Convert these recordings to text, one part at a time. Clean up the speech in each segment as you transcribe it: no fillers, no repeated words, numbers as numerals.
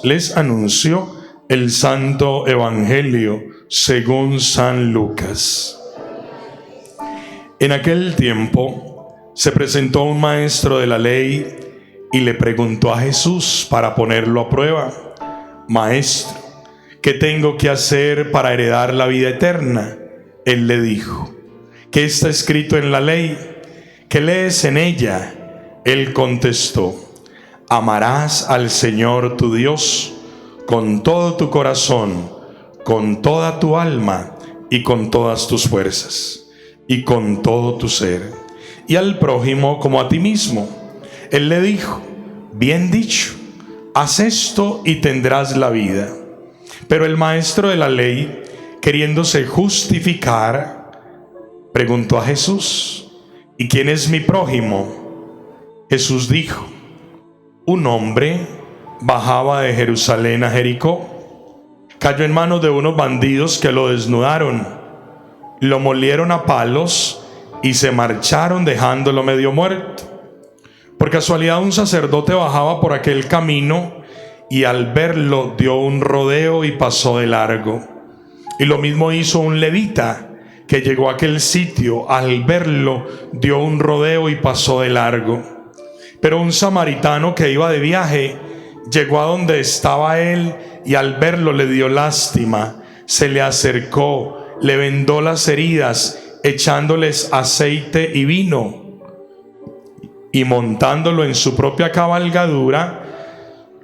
Les anuncio el Santo Evangelio según San Lucas. En aquel tiempo se presentó un maestro de la ley y le preguntó a Jesús para ponerlo a prueba: Maestro, ¿qué tengo que hacer para heredar la vida eterna? Él le dijo: ¿qué está escrito en la ley? ¿Qué lees en ella? Él contestó: amarás al Señor tu Dios con todo tu corazón, con toda tu alma y con todas tus fuerzas y con todo tu ser, y al prójimo como a ti mismo. Él le dijo: bien dicho, haz esto y tendrás la vida. Pero el maestro de la ley, queriéndose justificar, preguntó a Jesús: ¿y quién es mi prójimo? Jesús dijo: un hombre bajaba de Jerusalén a Jericó, cayó en manos de unos bandidos que lo desnudaron, lo molieron a palos y se marcharon dejándolo medio muerto. Por casualidad un sacerdote bajaba por aquel camino y al verlo dio un rodeo y pasó de largo. Y lo mismo hizo un levita que llegó a aquel sitio, al verlo dio un rodeo y pasó de largo. Pero un samaritano que iba de viaje llegó a donde estaba él y al verlo le dio lástima, se le acercó, le vendó las heridas, echándoles aceite y vino, y montándolo en su propia cabalgadura,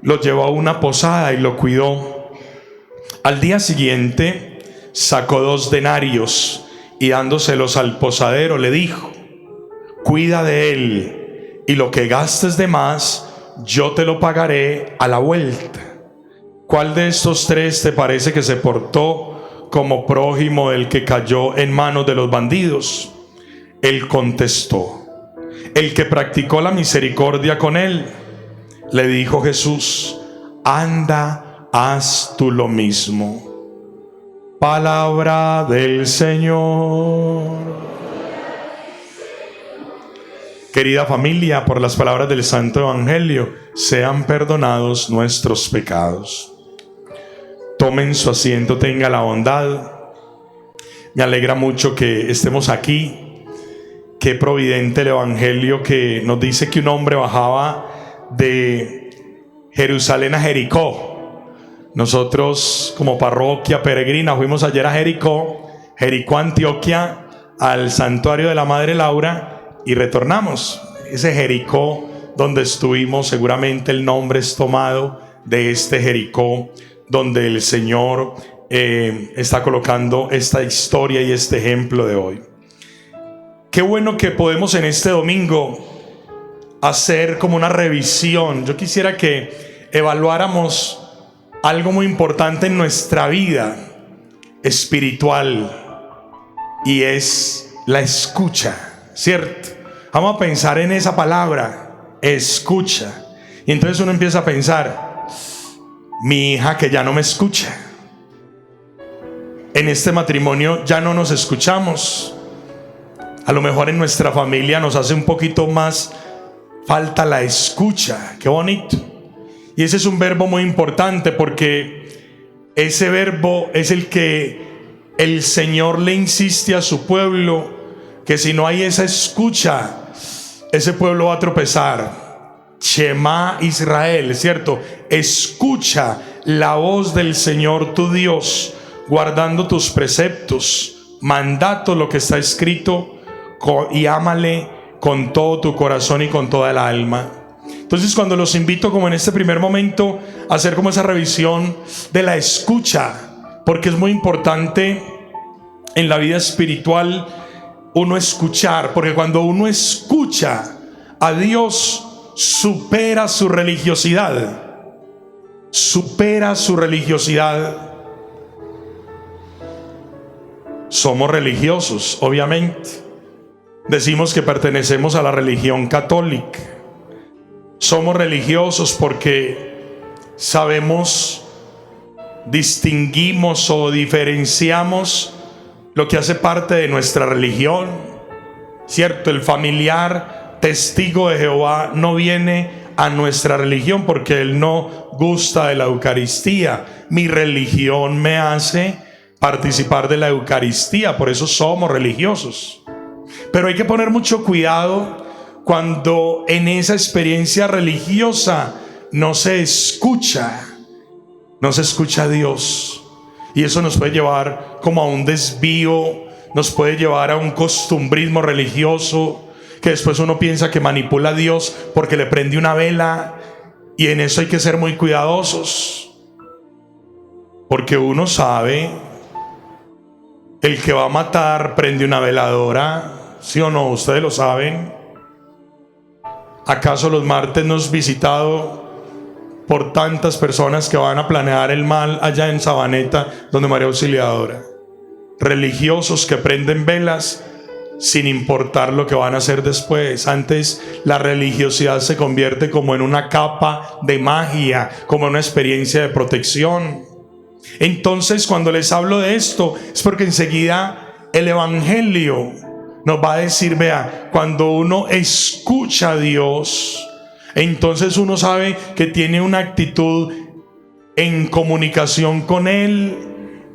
lo llevó a una posada y lo cuidó. Al día siguiente sacó 2 denarios y dándoselos al posadero le dijo: cuida de él, y lo que gastes de más, yo te lo pagaré a la vuelta. ¿Cuál de estos 3 te parece que se portó como prójimo del que cayó en manos de los bandidos? Él contestó: el que practicó la misericordia con él. Le dijo Jesús: anda, haz tú lo mismo. Palabra del Señor. Querida familia, por las palabras del Santo Evangelio, sean perdonados nuestros pecados. Tomen su asiento, tenga la bondad. Me alegra mucho que estemos aquí. Qué providente el Evangelio que nos dice que un hombre bajaba de Jerusalén a Jericó. Nosotros como parroquia peregrina fuimos ayer a Jericó, Antioquia, al santuario de la Madre Laura, y retornamos. Ese Jericó donde estuvimos, seguramente el nombre es tomado de este Jericó donde el Señor está colocando esta historia y este ejemplo de hoy. Qué bueno que podemos en este domingo hacer como una revisión. Yo quisiera que evaluáramos algo muy importante en nuestra vida espiritual, y es la escucha, ¿cierto? Vamos a pensar en esa palabra, escucha. Y entonces uno empieza a pensar: mi hija que ya no me escucha. En este matrimonio ya no nos escuchamos. A lo mejor en nuestra familia nos hace un poquito más falta la escucha. Qué bonito. Y ese es un verbo muy importante, porque ese verbo es el que el Señor le insiste a su pueblo, que si no hay esa escucha, ese pueblo va a tropezar. Shema Israel, ¿cierto? Escucha la voz del Señor tu Dios, guardando tus preceptos, mandatos, lo que está escrito, y ámale con todo tu corazón y con toda el alma. Entonces, cuando los invito, como en este primer momento, a hacer como esa revisión de la escucha, porque es muy importante en la vida espiritual uno escuchar, porque cuando uno escucha a Dios, supera su religiosidad. Supera su religiosidad. Somos religiosos, obviamente. Decimos que pertenecemos a la religión católica. Somos religiosos porque sabemos, distinguimos o diferenciamos lo que hace parte de nuestra religión, ¿cierto? El familiar testigo de Jehová no viene a nuestra religión, porque él no gusta de la Eucaristía. Mi religión me hace participar de la Eucaristía, por eso somos religiosos. Pero hay que poner mucho cuidado cuando en esa experiencia religiosa no se escucha a Dios. Y eso nos puede llevar como a un desvío, nos puede llevar a un costumbrismo religioso, que después uno piensa que manipula a Dios porque le prende una vela, y en eso hay que ser muy cuidadosos, porque uno sabe, el que va a matar prende una veladora, ¿sí o no? Ustedes lo saben. ¿Acaso los martes no es visitado por tantas personas que van a planear el mal allá en Sabaneta, donde María Auxiliadora? Religiosos que prenden velas sin importar lo que van a hacer después. Antes la religiosidad se convierte como en una capa de magia, como en una experiencia de protección. Entonces, cuando les hablo de esto, es porque enseguida el Evangelio nos va a decir, vea, cuando uno escucha a Dios, entonces uno sabe que tiene una actitud en comunicación con Él,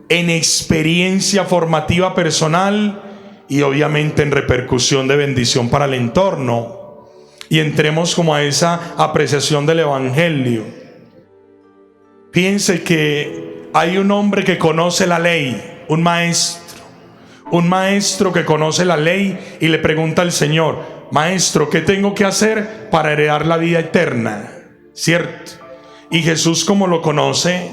en experiencia formativa personal y obviamente en repercusión de bendición para el entorno. Y entremos como a esa apreciación del Evangelio. Piense que hay un hombre que conoce la ley, un maestro que conoce la ley y le pregunta al Señor: Maestro, ¿qué tengo que hacer para heredar la vida eterna? ¿Cierto? Y Jesús, como lo conoce,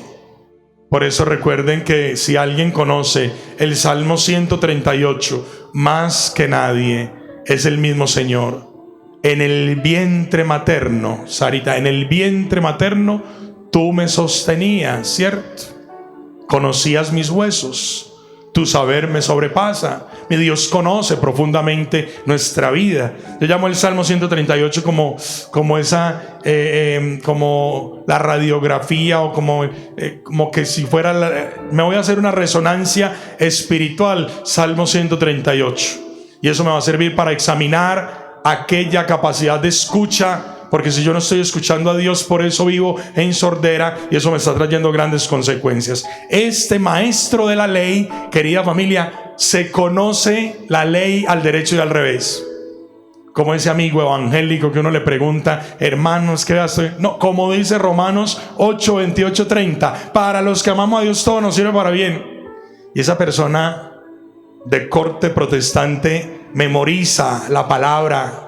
por eso recuerden que si alguien conoce el Salmo 138 más que nadie, es el mismo Señor. En el vientre materno, Sarita, en el vientre materno tú me sostenías, ¿cierto? Conocías mis huesos. Tu saber me sobrepasa. Mi Dios conoce profundamente nuestra vida. Yo llamo el Salmo 138 como la radiografía, o como que si fuera me voy a hacer una resonancia espiritual. Salmo 138. Y eso me va a servir para examinar aquella capacidad de escucha, porque si yo no estoy escuchando a Dios, por eso vivo en sordera, y eso me está trayendo grandes consecuencias. Este maestro de la ley, querida familia, se conoce la ley al derecho y al revés. Como ese amigo evangélico que uno le pregunta: hermanos, ¿qué estoy? No, como dice Romanos 8, 28, 30, para los que amamos a Dios todo nos sirve para bien. Y esa persona de corte protestante memoriza la palabra.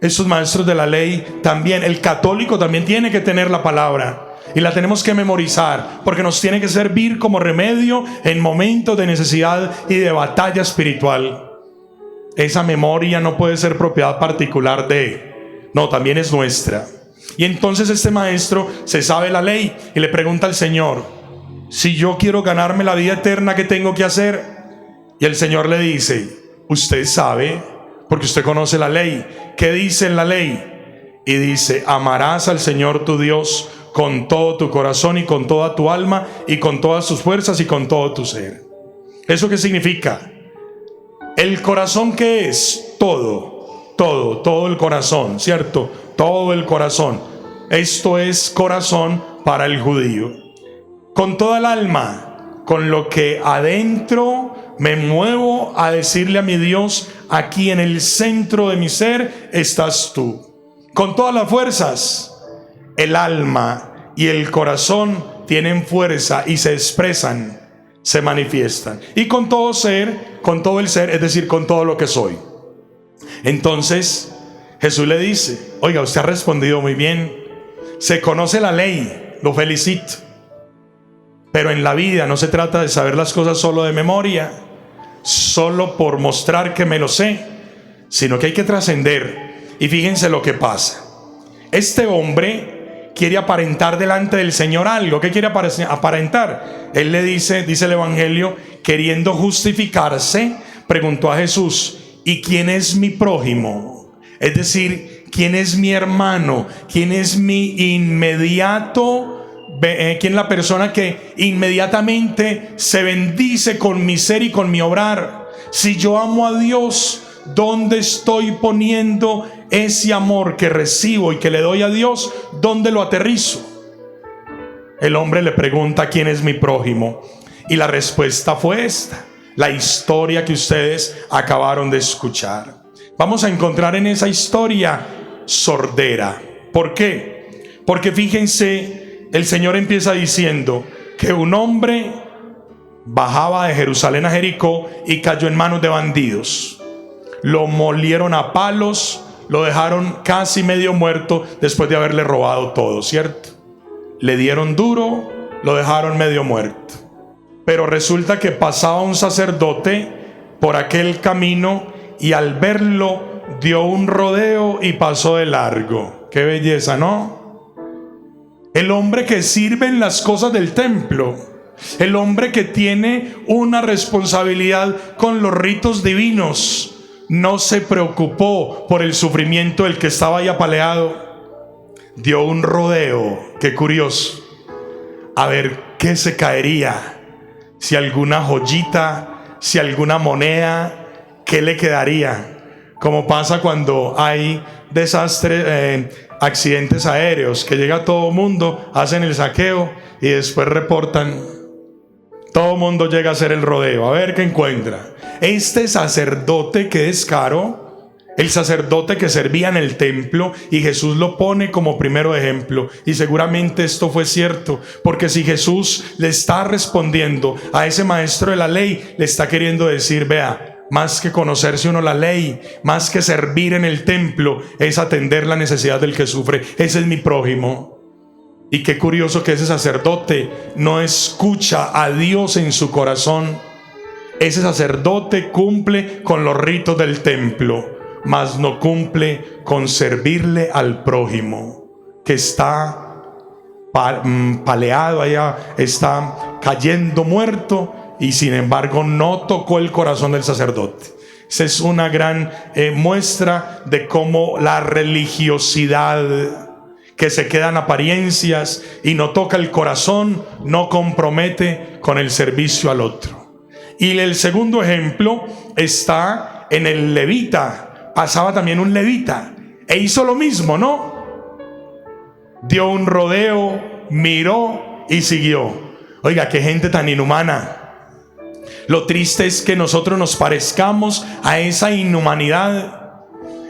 Esos maestros de la ley también, el católico también tiene que tener la palabra y la tenemos que memorizar, porque nos tiene que servir como remedio en momentos de necesidad y de batalla espiritual. Esa memoria no puede ser propiedad particular no, también es nuestra. Y entonces este maestro se sabe la ley y le pregunta al Señor: si yo quiero ganarme la vida eterna, ¿qué tengo que hacer? Y el Señor le dice: usted sabe, porque usted conoce la ley. ¿Qué dice en la ley? Y dice: amarás al Señor tu Dios con todo tu corazón y con toda tu alma y con todas tus fuerzas y con todo tu ser. ¿Eso qué significa? El corazón, ¿qué es? Todo el corazón, ¿cierto? Todo el corazón. Esto es corazón para el judío. Con toda el alma, con lo que adentro me muevo a decirle a mi Dios: aquí en el centro de mi ser estás tú. Con todas las fuerzas. El alma y el corazón tienen fuerza y se expresan, se manifiestan. Y con todo el ser, es decir, con todo lo que soy. Entonces Jesús le dice: oiga, usted ha respondido muy bien, se conoce la ley, lo felicito. Pero en la vida no se trata de saber las cosas solo de memoria, solo por mostrar que me lo sé, sino que hay que trascender. Y fíjense lo que pasa. Este hombre quiere aparentar delante del Señor algo. ¿Qué quiere aparentar? Él le dice el Evangelio, queriendo justificarse, preguntó a Jesús: ¿y quién es mi prójimo? Es decir, ¿quién es mi hermano? ¿Quién es mi inmediato? ¿Quién es la persona que inmediatamente se bendice con mi ser y con mi obrar? Si yo amo a Dios, ¿dónde estoy poniendo ese amor que recibo y que le doy a Dios, ¿dónde lo aterrizo? El hombre le pregunta: ¿quién es mi prójimo? Y la respuesta fue esta, la historia que ustedes acabaron de escuchar. Vamos a encontrar en esa historia sordera. ¿Por qué? Porque fíjense, el Señor empieza diciendo que un hombre bajaba de Jerusalén a Jericó y cayó en manos de bandidos. Lo molieron a palos, lo dejaron casi medio muerto después de haberle robado todo, ¿cierto? Le dieron duro, lo dejaron medio muerto. Pero resulta que pasaba un sacerdote por aquel camino y al verlo dio un rodeo y pasó de largo. Qué belleza, ¿no? El hombre que sirve en las cosas del templo, el hombre que tiene una responsabilidad con los ritos divinos, no se preocupó por el sufrimiento del que estaba ahí apaleado. Dio un rodeo, qué curioso, a ver qué se caería, si alguna joyita, si alguna moneda, qué le quedaría. Como pasa cuando hay desastres, accidentes aéreos, que llega todo el mundo, hacen el saqueo y después reportan. Todo el mundo llega a hacer el rodeo, a ver qué encuentra. Este sacerdote, qué descaro, el sacerdote que servía en el templo, y Jesús lo pone como primero ejemplo. Y seguramente esto fue cierto, porque si Jesús le está respondiendo a ese maestro de la ley, le está queriendo decir: vea, más que conocerse uno la ley, más que servir en el templo, es atender la necesidad del que sufre. Ese es mi prójimo. Y qué curioso que ese sacerdote no escucha a Dios en su corazón. Ese sacerdote cumple con los ritos del templo, mas no cumple con servirle al prójimo que está paleado allá, está cayendo muerto, y sin embargo no tocó el corazón del sacerdote. Esa es una gran muestra de cómo la religiosidad, que se quedan apariencias y no toca el corazón, no compromete con el servicio al otro. Y el segundo ejemplo está en el levita. Pasaba también un levita e hizo lo mismo, ¿no? Dio un rodeo, miró y siguió. Oiga, qué gente tan inhumana. Lo triste es que nosotros nos parezcamos a esa inhumanidad.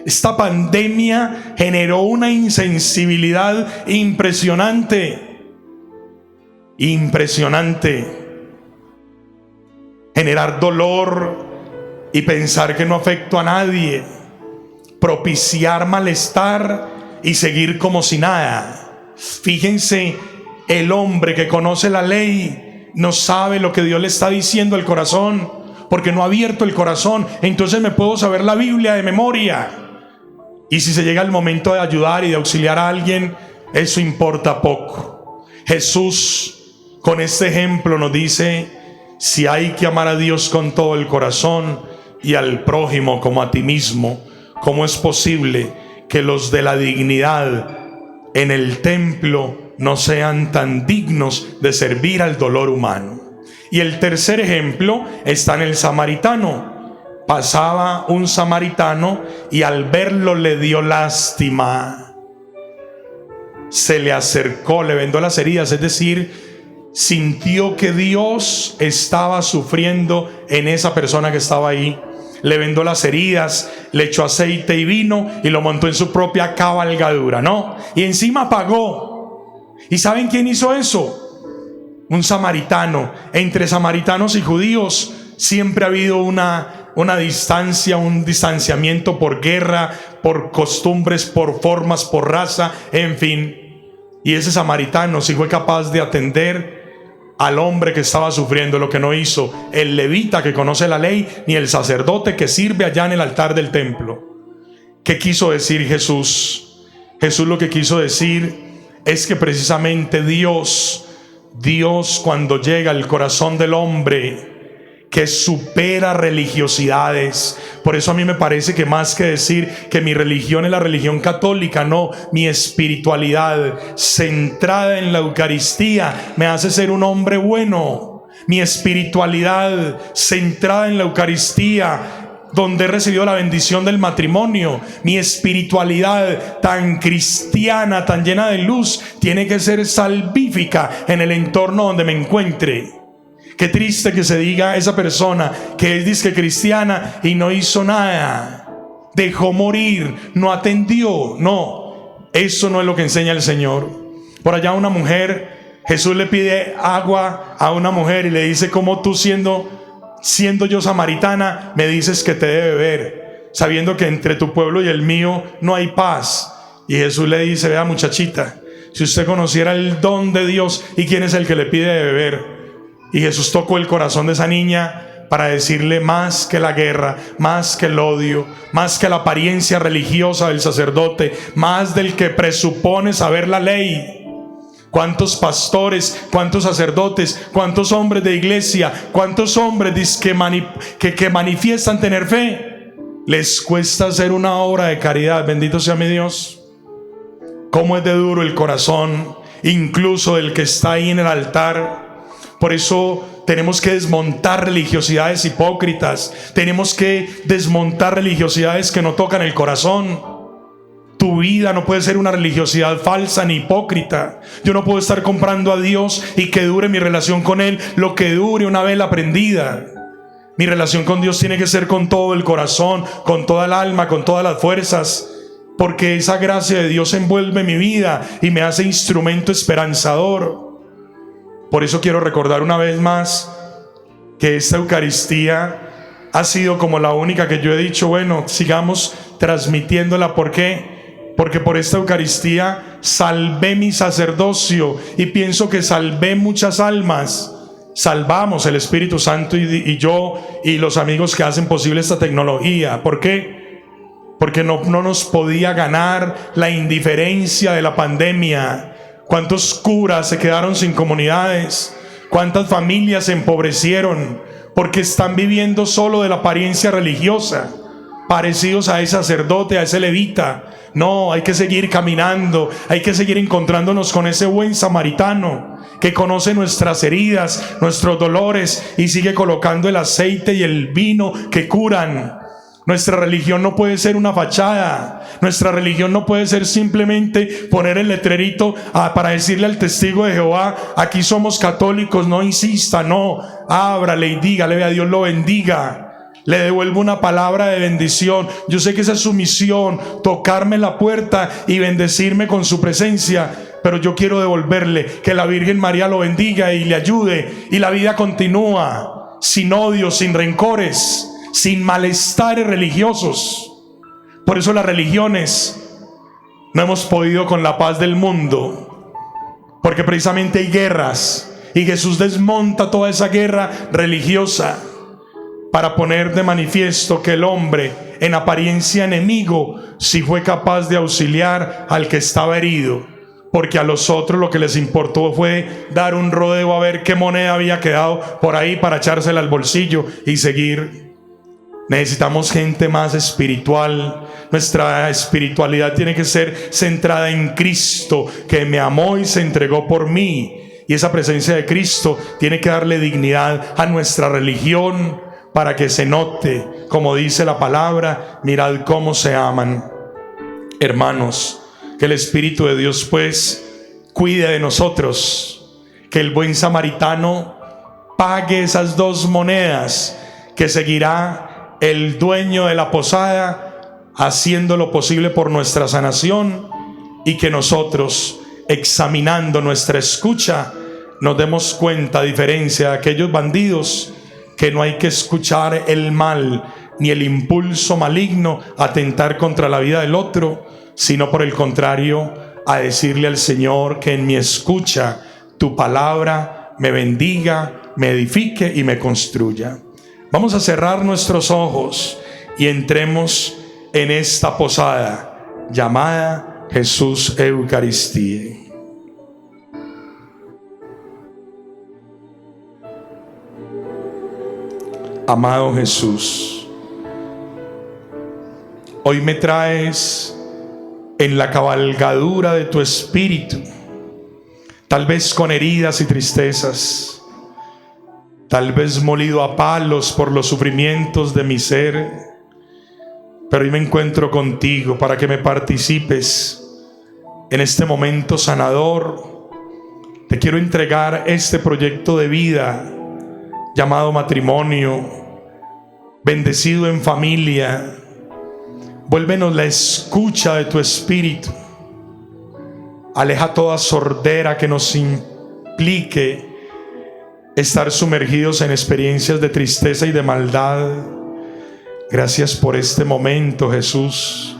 Esta pandemia generó una insensibilidad impresionante. Generar dolor y pensar que no afectó a nadie. Propiciar malestar y seguir como si nada. Fíjense, el hombre que conoce la ley no sabe lo que Dios le está diciendo al corazón, porque no ha abierto el corazón. Entonces me puedo saber la Biblia de memoria. Y si se llega el momento de ayudar y de auxiliar a alguien, eso importa poco. Jesús con este ejemplo nos dice: si hay que amar a Dios con todo el corazón y al prójimo como a ti mismo, ¿cómo es posible que los de la dignidad en el templo no sean tan dignos de servir al dolor humano? Y el tercer ejemplo está en el samaritano. Pasaba un samaritano y al verlo le dio lástima. Se le acercó, le vendó las heridas, es decir, sintió que Dios estaba sufriendo en esa persona que estaba ahí. Le vendó las heridas, le echó aceite y vino y lo montó en su propia cabalgadura, ¿no? Y encima pagó. ¿Y saben quién hizo eso? Un samaritano. Entre samaritanos y judíos siempre ha habido una distancia, un distanciamiento por guerra, por costumbres, por formas, por raza, en fin. Y ese samaritano sí fue capaz de atender al hombre que estaba sufriendo, lo que no hizo el levita que conoce la ley, ni el sacerdote que sirve allá en el altar del templo. ¿Qué quiso decir Jesús? Jesús lo que quiso decir es que precisamente Dios cuando llega al corazón del hombre, que supera religiosidades. Por eso a mí me parece que más que decir que mi religión es la religión católica, no, mi espiritualidad centrada en la Eucaristía me hace ser un hombre bueno. Mi espiritualidad centrada en la Eucaristía donde he recibido la bendición del matrimonio. Mi espiritualidad tan cristiana, tan llena de luz, tiene que ser salvífica en el entorno donde me encuentre. Qué triste que se diga esa persona que es disque cristiana y no hizo nada, dejó morir, no atendió. No, eso no es lo que enseña el Señor. Por allá una mujer, Jesús le pide agua a una mujer y le dice: ¿cómo tú siendo yo samaritana me dices que te dé beber, sabiendo que entre tu pueblo y el mío no hay paz? Y Jesús le dice: vea, muchachita, si usted conociera el don de Dios y quién es el que le pide de beber. Y Jesús tocó el corazón de esa niña para decirle: más que la guerra, más que el odio, más que la apariencia religiosa del sacerdote, más del que presupone saber la ley. ¿Cuántos pastores, cuántos sacerdotes, cuántos hombres de iglesia, cuántos hombres que manifiestan tener fe, les cuesta hacer una obra de caridad? Bendito sea mi Dios. Cómo es de duro el corazón, incluso del que está ahí en el altar. Por eso tenemos que desmontar religiosidades hipócritas. Tenemos que desmontar religiosidades que no tocan el corazón. Tu vida no puede ser una religiosidad falsa ni hipócrita. Yo no puedo estar comprando a Dios y que dure mi relación con Él lo que dure una vela prendida. Mi relación con Dios tiene que ser con todo el corazón, con toda el alma, con todas las fuerzas, porque esa gracia de Dios envuelve mi vida y me hace instrumento esperanzador. Por eso quiero recordar una vez más que esta Eucaristía ha sido como la única que yo he dicho: bueno, sigamos transmitiéndola. ¿Por qué? Porque por esta Eucaristía salvé mi sacerdocio y pienso que salvé muchas almas. Salvamos el Espíritu Santo y yo y los amigos que hacen posible esta tecnología. ¿Por qué? Porque no nos podía ganar la indiferencia de la pandemia. ¿Cuántos curas se quedaron sin comunidades? ¿Cuántas familias se empobrecieron porque están viviendo solo de la apariencia religiosa, parecidos a ese sacerdote, a ese levita? No, hay que seguir caminando, hay que seguir encontrándonos con ese buen samaritano que conoce nuestras heridas, nuestros dolores y sigue colocando el aceite y el vino que curan. Nuestra religión no puede ser una fachada. Nuestra religión no puede ser simplemente poner el letrerito para decirle al testigo de Jehová: aquí somos católicos, no insista. No, ábrale y dígale: vea, Dios lo bendiga. Le devuelvo una palabra de bendición. Yo sé que esa es su misión, tocarme la puerta y bendecirme con su presencia, pero yo quiero devolverle que la Virgen María lo bendiga y le ayude, y la vida continúa sin odio, sin rencores, sin malestares religiosos. Por eso las religiones no hemos podido con la paz del mundo, porque precisamente hay guerras y Jesús desmonta toda esa guerra religiosa para poner de manifiesto que el hombre, en apariencia enemigo, sí fue capaz de auxiliar al que estaba herido, porque a los otros lo que les importó fue dar un rodeo a ver qué moneda había quedado por ahí para echársela al bolsillo y seguir. Necesitamos gente más espiritual. Nuestra espiritualidad tiene que ser centrada en Cristo, que me amó y se entregó por mí. Y esa presencia de Cristo tiene que darle dignidad a nuestra religión para que se note, como dice la palabra: mirad cómo se aman. Hermanos, que el Espíritu de Dios pues cuide de nosotros, que el buen samaritano pague esas 2 monedas, que seguirá el dueño de la posada haciendo lo posible por nuestra sanación, y que nosotros, examinando nuestra escucha, nos demos cuenta, a diferencia de aquellos bandidos, que no hay que escuchar el mal ni el impulso maligno a atentar contra la vida del otro, sino por el contrario, a decirle al Señor que en mi escucha tu palabra me bendiga, me edifique y me construya. Vamos a cerrar nuestros ojos y entremos en esta posada llamada Jesús Eucaristía. Amado Jesús, hoy me traes en la cabalgadura de tu Espíritu, tal vez con heridas y tristezas, tal vez molido a palos por los sufrimientos de mi ser, pero hoy me encuentro contigo para que me participes en este momento sanador. Te quiero entregar este proyecto de vida llamado matrimonio, bendecido en familia. Vuélvenos la escucha de tu espíritu. Aleja toda sordera que nos implique estar sumergidos en experiencias de tristeza y de maldad. Gracias por este momento, Jesús.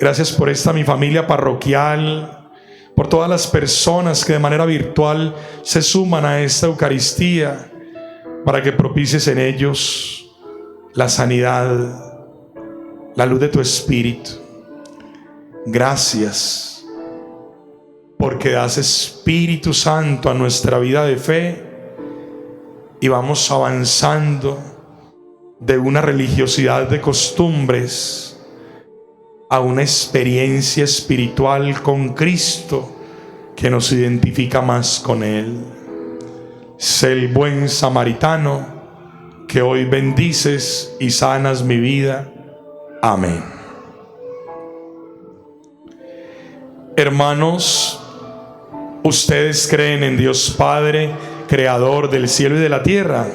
Gracias por esta mi familia parroquial, por todas las personas que de manera virtual se suman a esta Eucaristía, para que propicies en ellos la sanidad, la luz de tu Espíritu. Gracias porque das Espíritu Santo a nuestra vida de fe y vamos avanzando de una religiosidad de costumbres a una experiencia espiritual con Cristo que nos identifica más con Él. Sé el buen samaritano que hoy bendices y sanas mi vida. Amén. Hermanos, ustedes creen en Dios Padre, creador del cielo y de la tierra.